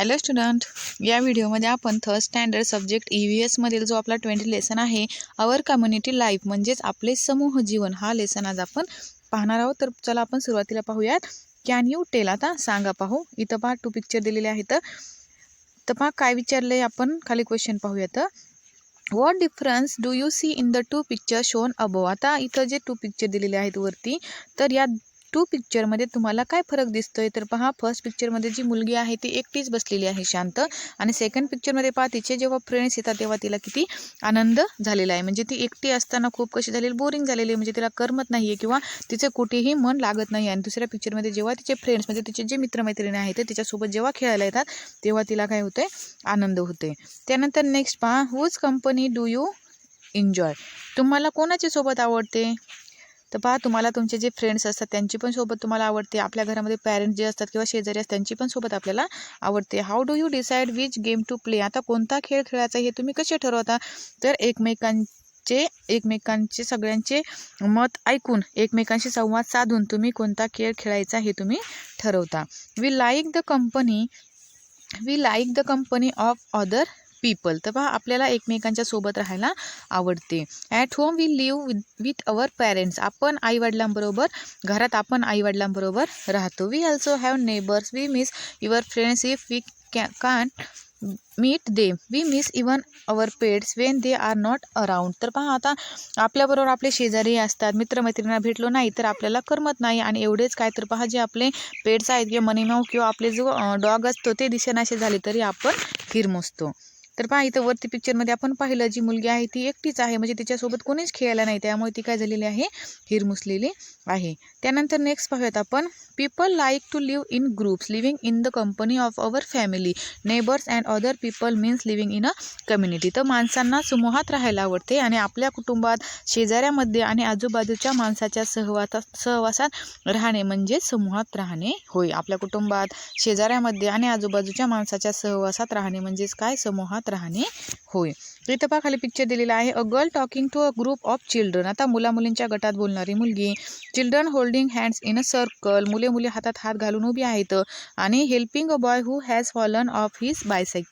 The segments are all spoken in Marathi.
हॅलो स्टुडंट, या व्हिडिओमध्ये आपण थर्ड स्टँडर्ड सब्जेक्ट EVS मधील जो आपला 20 लेसन आहे आवर कम्युनिटी लाईफ म्हणजेच आपले समूह जीवन हा लेसन आज आपण पाहणार आहोत. तर चला आपण सुरुवातीला पाहूयात. कॅन यू टेल, आता सांगा. पाहू इथं पहा 2 पिक्चर दिलेले आहेत. तर पहा काय विचारले, आपण खाली क्वेश्चन पाहूयात. What difference do you see in the 2 picture shown above. आता इथं जे 2 पिक्चर दिलेले आहेत वरती, तर या 2 पिक्चरमध्ये तुम्हाला काय फरक दिसतोय. तर पहा, फर्स्ट पिक्चरमध्ये जी मुलगी आहे ती एकटीच बसलेली आहे शांत, आणि सेकंड पिक्चरमध्ये पहा तिचे जेव्हा फ्रेंड्स येतात तेव्हा तिला किती आनंद झालेला आहे. म्हणजे ती एकटी असताना खूप कशी झालेली, बोरिंग झालेली, म्हणजे तिला करमत नाही आहे किंवा तिचं कुठेही मन लागत नाही. आणि दुसऱ्या पिक्चरमध्ये जेव्हा तिचे फ्रेंड्स म्हणजे तिचे जे मित्रमैत्रिणी आहेत तिच्यासोबत जेव्हा खेळायला येतात तेव्हा तिला काय होते, आनंद होते. त्यानंतर नेक्स्ट पहा, whose company do you enjoy. तुम्हाला कोणाची सोबत आवडते. तर पहा, तुम्हाला तुमचे जे फ्रेंड्स असतात त्यांची पण सोबत तुम्हाला आवडते. आपल्या घरामध्ये पॅरेंट्स जे असतात किंवा शेजारी असतात त्यांची पण सोबत आपल्याला आवडते. How do you decide which game to play. आता कोणता खेळ खेळायचा हे तुम्ही कसे ठरवता. तर एकमेकांचे सगळ्यांचे मत ऐकून एकमेकांशी संवाद साधून तुम्ही कोणता खेळ खेळायचा हे तुम्ही ठरवता. We like the company of other people. तर पहा, आपल्याला एकमेकांच्या सोबत राहायला आवडते. At home we live with our parents. आपण आईवडिलांबरोबर, घरात आपण आईवडिलांबरोबर राहतो. We also have neighbours. We miss your friends if we can't meet them. We miss even our pets when they are not around. तर पहा, आता आपल्याबरोबर आपले शेजारी असतात, मित्रमैत्रिणींना भेटलो नाही तर आपल्याला करमत नाही. आणि एवढेच काय, तर पहा, जे आपले पेट्स आहेत किंवा मनीमाऊ किंवा आपले जो डॉग असतो ते दिसेनासे झाले तरी आपण हिरमोजतो. तर पहा, इथं वरती पिक्चरमध्ये आपण पाहिलं जी मुलगी आहे ती एकटीच आहे, म्हणजे तिच्यासोबत कोणीच खेळायला नाही, त्यामुळे ती काय झालेली आहे, हिरमुसलेली आहे. त्यानंतर नेक्स्ट पाहूयात आपण. People like to live in groups. Living in the company of our family, neighbours and other people means living in a community. तर माणसांना समूहात राहायला आवडते आणि आपल्या कुटुंबात, शेजाऱ्यामध्ये आणि आजूबाजूच्या माणसाच्या सहवासात राहणे म्हणजे समूहात राहणे होय. आपल्या कुटुंबात, शेजाऱ्यामध्ये आणि आजूबाजूच्या माणसाच्या सहवासात राहणे म्हणजेच काय, समूहात राहणे होय. इथं पहा खाली पिक्चर दिलेला आहे. A girl talking to a group of children. आता मुलींच्या गटात बोलणारी मुलगी. Children holding hands in a circle. मुले हातात हात घालून उभी आहेत. आणि helping a boy who has fallen off his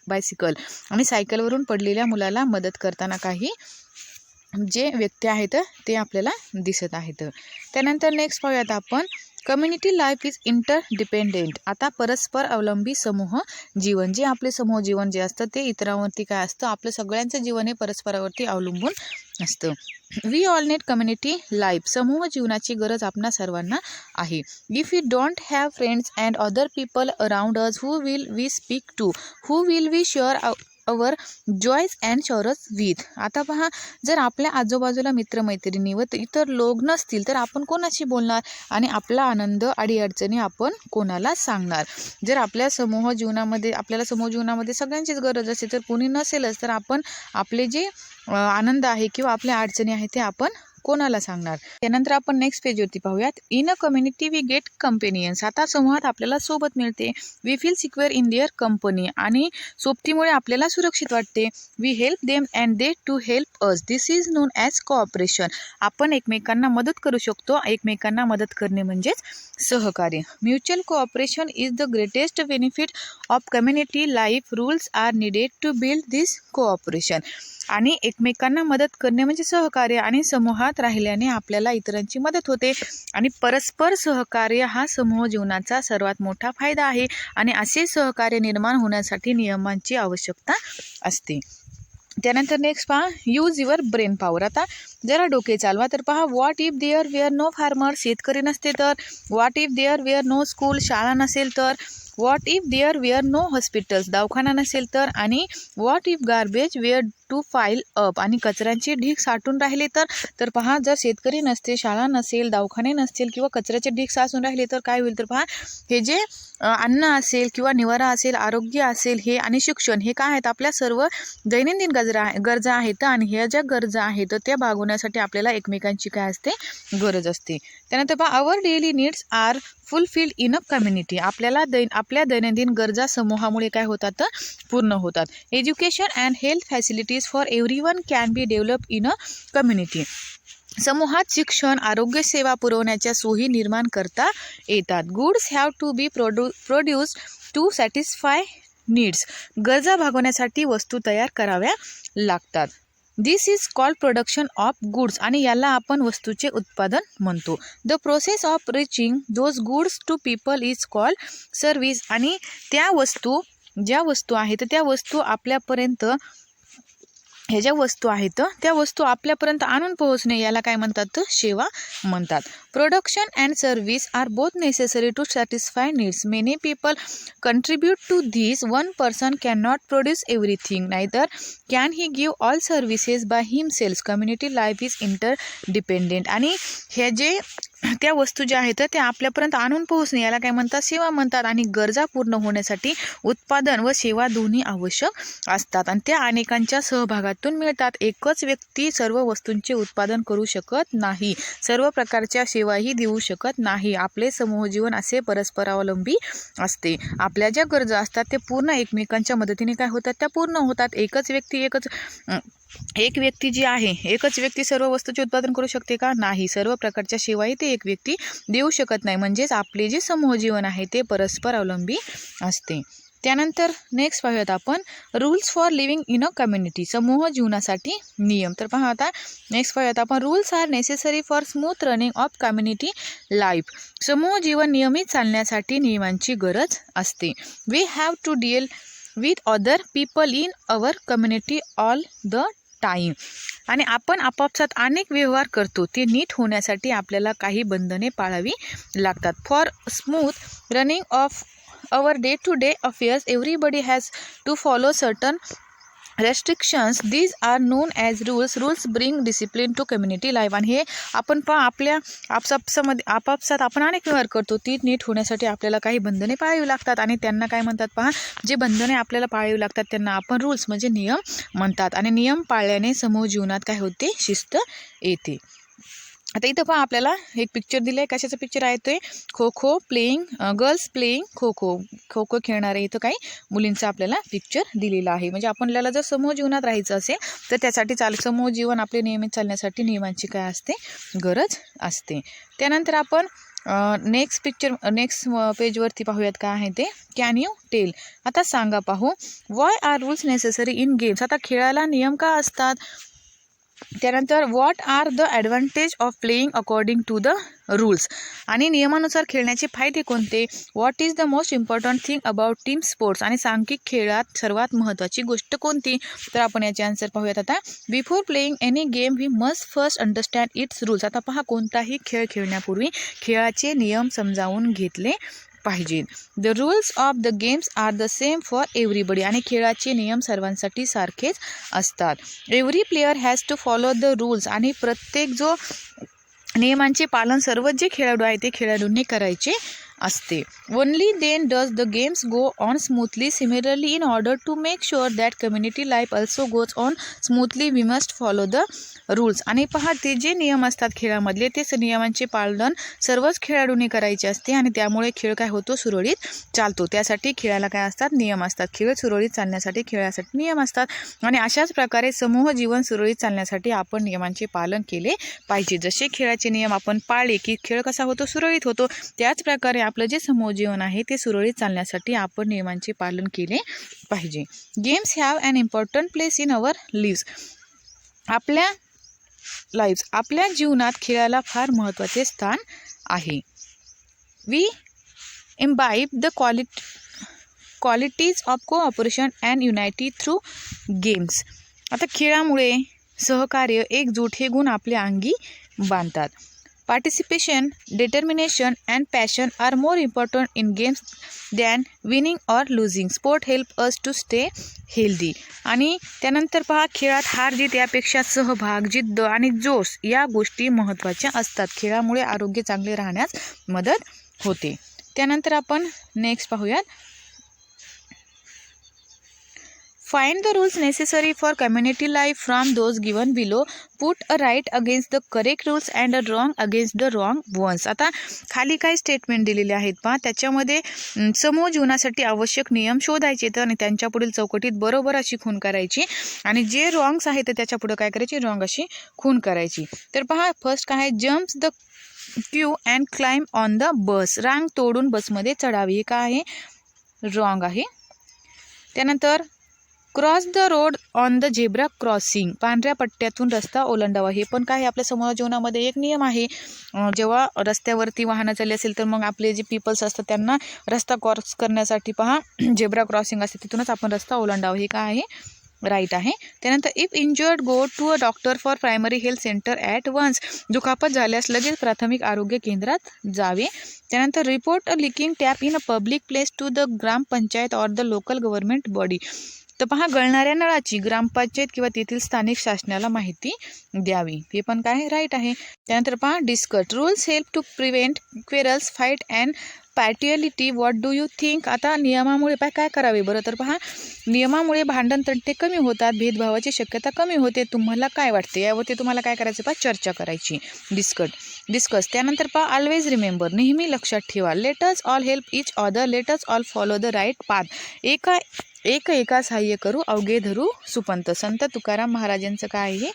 bicycle. आणि सायकलवरून पडलेल्या मुलाला मदत करताना काही जे व्यक्ती आहेत ते आपल्याला दिसत आहेत. त्यानंतर नेक्स्ट पाहूयात आपण. Community life is interdependent. आता परस्पर अवलंबी समूह जीवन. जे आपले समूह जीवन जे असतं ते इतरांवरती काय असतं, आपलं सगळ्यांचं जीवन हे परस्परावरती अवलंबून असतं. We all need community life. समूह जीवनाची गरज आपणा सर्वांना आहे. If you don't have friends and other people around us, who will we speak to, who will we share our joys and sorrows with. आता पहा, जर आपल्या आजूबाजूला मित्रमैत्रिणी व इतर लोक नसतील तर आपण कोणाशी बोलणार आणि आपला आनंद, अडीअडचणी आपण कोणाला सांगणार. जर आपल्याला समूह जीवनामध्ये सगळ्यांचीच गरज असते, तर कोणी नसेलच तर आपण आपले जे आनंद आहे किंवा आपल्या अडचणी आहेत ते आपण कोणाला सांगणार. त्यानंतर आपण नेक्स्ट पेजवरती पाहूयात. In a community we get companions. आता समूहात आपल्याला सोबत मिळते. We feel secure in their company. आणि सोबतीमुळे आपल्याला सुरक्षित वाटते. We help them and they too help us. This is known as cooperation. आपण एकमेकांना मदत करू शकतो. एकमेकांना मदत करणे म्हणजेच सहकार्य. Mutual cooperation is the greatest benefit of community life. Rules are needed to build this cooperation. आणि एकमेकांना मदत करणे म्हणजे सहकार्य, आणि समूहात राहिल्याने आपल्याला इतरांची मदत होते. आणि परस्पर सहकार्य हा समूह जीवनाचा सर्वात मोठा फायदा आहे. आणि असे सहकार्य निर्माण होण्यासाठी नियमांची आवश्यकता असते. त्यानंतर नेक्स्ट पहा, यूज युअर ब्रेन पॉवर. आता जरा डोके चालवा. तर पहा, what if there were no farmer. शेतकरी नसते तर. What if there were no school. शाळा नसेल तर. What if there were no hospitals. दवाखाना नसेल तर. आणि what if garbage were to pile up. आणि कचऱ्यांचे ढीग साठून राहिले तर. तर पहा, जर शेतकरी नसते, शाळा नसेल, दवाखाने नसतील किंवा कचऱ्याचे ढीग साचून राहिले तर काय होईल. तर पहा, हे जे अन्न असेल किंवा निवारा असेल, आरोग्य असेल, हे आणि शिक्षण हे काय आहेत, आपल्या सर्व दैनंदिन गरजा आहेत. आणि ह्या ज्या गरजा आहेत त्या भागवण्यासाठी आपल्याला एकमेकांची काय असते, गरज असते. त्यानंतर पहा, our daily needs are fulfilled in a community. आपल्या दैनंदिन गरजा समूहामुळे काय होतात, पूर्ण होतात. Education and health facilities for everyone can be develop in a community. समूहात शिक्षण, आरोग्य सेवा पुरवण्याच्या सोयी निर्माण करता येतात. Goods have to be produced to satisfy needs, गरजा भागवण्यासाठी वस्तू तयार कराव्या लागतात. This is called production of goods आणि याला आपण वस्तूचे उत्पादन म्हणतो. The process of reaching those goods to people is called service आणि ज्या वस्तू आहेत त्या वस्तू आपल्यापर्यंत त्या वस्तू आपल्यापर्यंत आणून पोहोचणे याला काय म्हणतात तर सेवा म्हणतात. Production and service are both necessary to satisfy needs. Many people contribute to this. One person can not produce everything, नाहीतर can he give all services by himself. Community life is interdependent आणि हे जे त्या वस्तू ज्या आहेत त्या आपल्यापर्यंत आणून पोहोचणे याला काय म्हणतात सेवा म्हणतात. आणि गरजा पूर्ण होण्यासाठी उत्पादन व सेवा दोन्ही आवश्यक असतात आणि त्या अनेकांच्या सहभागातून मिळतात. एकच व्यक्ती सर्व वस्तूंचे उत्पादन करू शकत नाही, सर्व प्रकारच्या सेवाही देऊ शकत नाही. आपले समूह जीवन असे परस्परावलंबी असते. आपल्या ज्या गरजा असतात ते पूर्ण एकमेकांच्या मदतीने काय होतात त्या पूर्ण होतात. एक व्यक्ती सर्व वस्तूचे उत्पादन करू शकते का? नाही. सर्व प्रकारच्या सेवाही ते एक व्यक्ती देऊ शकत नाही. म्हणजेच आपले जे समूह जीवन आहे ते परस्पर अवलंबी असते. त्यानंतर नेक्स्ट पाहूयात आपण rules for living in a community. समूह जीवनासाठी नियम. तर पहा आता नेक्स्ट पाहूयात आपण rules are necessary for smooth running of community life. समूह जीवन नियमित चालण्यासाठी नियमांची गरज असते. We have to deal with other people in our community all the time. आणि आपण आपापसात अनेक व्यवहार करतो. ते नीट होण्यासाठी आपल्याला काही बंधने पाळावी लागतात. For smooth running of our day-to-day affairs, everybody has to follow certain restrictions. These are known as rules. Rules bring discipline to community life. आणि हे आपण आपल्या आपापसात आपण अनेक व्यवहार करतो. ती नीट होण्यासाठी आपल्याला काही बंधने पाळावी लागतात आणि त्यांना काय म्हणतात पहा, जे बंधने आपल्याला पाळावी लागतात त्यांना आपण रूल्स म्हणजे नियम म्हणतात. आणि नियम पाळल्याने समूह जीवनात काय होते, शिस्त येते. आता इथं पहा आपल्याला एक पिक्चर दिलं आहे. कशाचं पिक्चर आहे ते kho kho playing, girls playing kho kho खेळणारे इथं काही मुलींचा आपल्याला पिक्चर दिलेला आहे. म्हणजे आपल्याला जर समूह जीवनात राहायचं असेल तर त्यासाठी समूह जीवन आपले नियमित चालण्यासाठी नियमांची काय असते गरज असते. त्यानंतर आपण नेक्स्ट पेजवरती पाहूयात काय आहे ते. Can you tell. आता सांगा पाहू why are rules necessary in games. आता खेळाला नियम का असतात. त्यानंतर what are the advantage of playing according to the rules. आणि नियमानुसार खेळण्याचे फायदे कोणते. What is the most important thing about team sports. आणि सांघिक खेळात सर्वात महत्त्वाची गोष्ट कोणती. तर आपण याचे आन्सर पाहूयात आता. Before playing any game we must first understand its rules. आता पहा कोणताही खेळ खेळण्यापूर्वी खेळाचे नियम समजावून घेतले पाहिजेत. The rules of the games are the same for everybody. आणि खेळाचे नियम सर्वांसाठी सारखेच असतात. Every player has to follow the rules. आणि प्रत्येक जो नियमांचे पालन सर्व जे खेळाडू आहे ते खेळाडूंनी करायचे असते. Only then does the games go on smoothly. Similarly in order to make sure that community life also goes on smoothly we must follow the rules. आणि पहा ते जे नियम असतात खेळामधले ते नियमांचे पालन सर्वच खेळाडूंनी करायचे असते आणि त्यामुळे खेळ काय होतो सुरळीत चालतो. त्यासाठी खेळाला काय असतात नियम असतात. खेळ सुरळीत चालण्यासाठी खेळासाठी नियम असतात. आणि अशाच प्रकारे समूह जीवन सुरळीत चालण्यासाठी आपण नियमांचे पालन केले पाहिजे. जसे खेळाचे नियम आपण पाळले की खेळ कसा होतो सुरळीत होतो. त्याच प्रकारे आपलं जे समूह जीवन आहे ते सुरळीत चालण्यासाठी आपण नियमांचे पालन केले पाहिजे. Games have an important place in our lives. आपल्या जीवनात खेळाला फार महत्त्वाचे स्थान आहे. We imbibe the qualities of cooperation and unity through games. आता खेळामुळे सहकार्य एकजूट हे गुण आपल्या अंगी बांधतात. Participation, determination and passion are more important in games than winning or losing. Sport help us to stay healthy. आणि त्यानंतर पहा खेळात हार जीत यापेक्षा सहभाग, जिद्द आणि जोश या गोष्टी महत्त्वाच्या असतात. खेळामुळे आरोग्य चांगले राहण्यास मदत होते. त्यानंतर आपण नेक्स्ट पाहूयात. Find the rules necessary for community life from those given below. Put a right against the correct rules and a wrong against the wrong ones. आता खाली काही स्टेटमेंट दिलेले आहेत पहा. त्याच्यामध्ये समूह जीवनासाठी आवश्यक नियम शोधायचे आणि त्यांच्या पुढील चौकटीत बरोबर अशी खूण करायची आणि जे रॉंग्स आहेत तर त्याच्या पुढे काय करायची रॉंग अशी खूण करायची. तर पहा फर्स्ट काय आहे jumps the queue and climb on the bus. रांग तोडून बसमध्ये चढावी हे काय आहे रॉंग आहे. त्यानंतर cross the road on the zebra crossing, पांढऱ्या पट्ट्यातून रस्ता ओलांडावा. हे पण काय आपल्या समोर जीवनामध्ये एक नियम आहे. जेव्हा रस्त्यावरती वाहनं चालली असेल तर मग आपले जे पीपल्स असतात त्यांना रस्ता क्रॉस करण्यासाठी पहा झेब्रा क्रॉसिंग असते, तिथूनच आपण रस्ता ओलांडावा. हे काय आहे, राईट आहे. त्यानंतर if injured go to a doctor for primary health centre at once, दुखापत झाल्यास लगेच प्राथमिक आरोग्य केंद्रात जावे. त्यानंतर report a leaking tap in a public place to the gram panchayat or the local government body. तर पहा, गळणाऱ्या नळाची ग्रामपंचायत किंवा तेथील स्थानिक शासनाला माहिती द्यावी. हे पण काय, राईट आहे. त्यानंतर पहा, discuss rules help to prevent quarrels, fight and partiality. What do you think. आता नियमामुळे काय करावे बरं, तर पहा, नियमामुळे भांडण तंटे कमी होतात, भेदभावाची शक्यता कमी होते. तुम्हाला काय वाटते यावरती तुम्हाला काय करायचं पहा, चर्चा करायची. डिस्कस. त्यानंतर पहा, ऑलवेज रिमेंबर, नेहमी लक्षात ठेवा. Let us all help each other, let us all follow the right path. एका सहाय्य करू, अवघे धरू सुपंत. संत तुकाराम महाराजांचं काय आहे,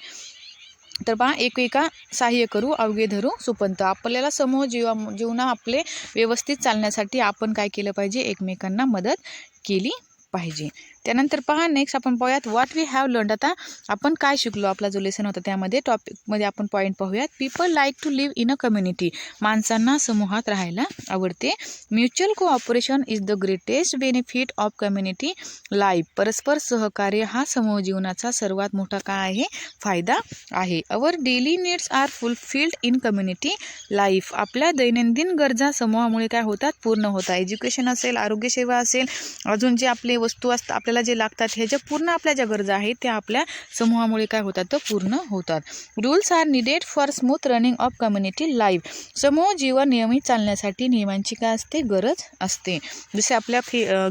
तर पहा, एका सहाय्य करू, अवघे धरू सुपंत. आपल्याला समूह जीवना आपले व्यवस्थित चालण्यासाठी आपण काय केलं पाहिजे, एकमेकांना मदत केली पाहिजे. त्यानंतर पहा, नेक्स्ट आपण पाहूयात व्हॉट वी हॅव लर्न. आता आपण काय शिकलो, आपला जो लेसन होता त्यामध्ये टॉपिकमध्ये आपण पॉईंट पाहूयात. People like to live in a community, माणसांना समूहात राहायला आवडते. Mutual cooperation is the greatest benefit of community life, परस्पर सहकार्य हा समूह जीवनाचा सर्वात मोठा काय आहे, फायदा आहे. Our daily needs are fulfilled in community life, आपल्या दैनंदिन गरजा समूहामुळे काय होतात, पूर्ण होतात. एज्युकेशन असेल, आरोग्यसेवा असेल, अजून जे आपले वस्तू असतात आपल्याला जे लागतात, हे जे पूर्ण आपल्या ज्या गरजा आहेत त्या आपल्या समूहामुळे काय होतात, तर पूर्ण होतात. Rules are needed for smooth running of community life, समूह जीवन नियमित चालण्यासाठी नियमांची काय असते, गरज असते. जसे आपल्या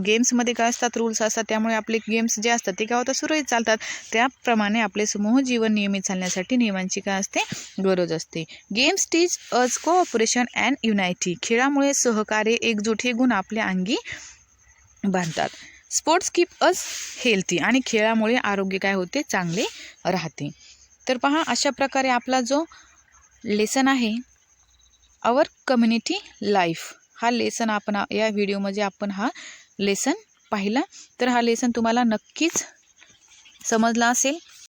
गेम्समध्ये काय असतात, रूल्स असतात, त्यामुळे आपले गेम्स जे असतात ते काय होतात, सुरळीत चालतात. त्याप्रमाणे आपले समूह जीवन नियमित चालण्यासाठी नियमांची काय असते, गरज असते. Games teach us cooperation and unity, खेळामुळे सहकार्य, एकजूट हे गुण आपल्या अंगी बांधतात. स्पोर्ट्स कीप अस हेल्थी, आणि खेळामुळे आरोग्य काय होते, चांगले राहते. तर पहा, अशा प्रकारे आपला जो लेसन आहे आवर कम्युनिटी लाईफ, हा लेसन आपण या व्हिडिओमध्ये आपण हा लेसन पाहिला. तर हा लेसन तुम्हाला नक्कीच समजला असेल.